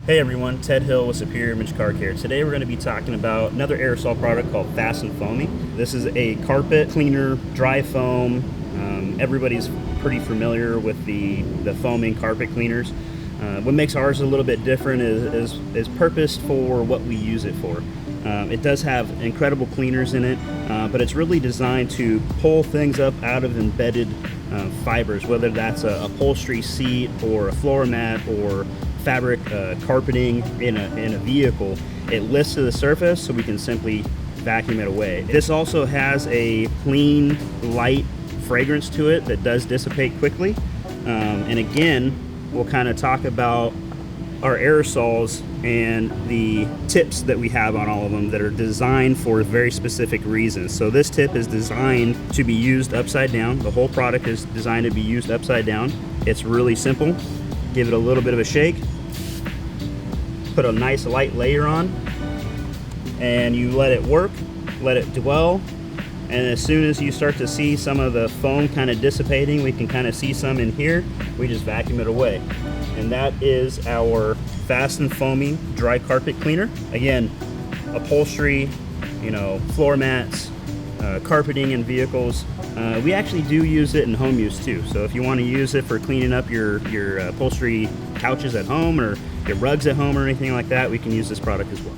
Hey everyone, Ted Hill with Superior Image Car Care. Today we're going to be talking about another aerosol product called Fast and Foamy. This is a carpet cleaner, dry foam. Everybody's pretty familiar with the foaming carpet cleaners. What makes ours a little bit different is purposed for what we use it for. It does have incredible cleaners in it, but it's really designed to pull things up out of embedded fibers, whether that's a upholstery seat or a floor mat or fabric carpeting in a vehicle. It lifts to the surface so we can simply vacuum it away. This also has a clean, light fragrance to it that does dissipate quickly. And again, we'll kind of talk about our aerosols and the tips that we have on all of them that are designed for very specific reasons. So this tip is designed to be used upside down. The whole product is designed to be used upside down. It's really simple. Give it a little bit of a shake, put a nice light layer on, and you let it work, let it dwell, and as soon as you start to see some of the foam kind of dissipating, we can kind of see some in here, we just vacuum it away. And that is our Fast and Foamy dry carpet cleaner. Again, upholstery, floor mats, carpeting in vehicles. We actually do use it in home use too. So if you want to use it for cleaning up your upholstery couches at home or your rugs at home or anything like that, we can use this product as well.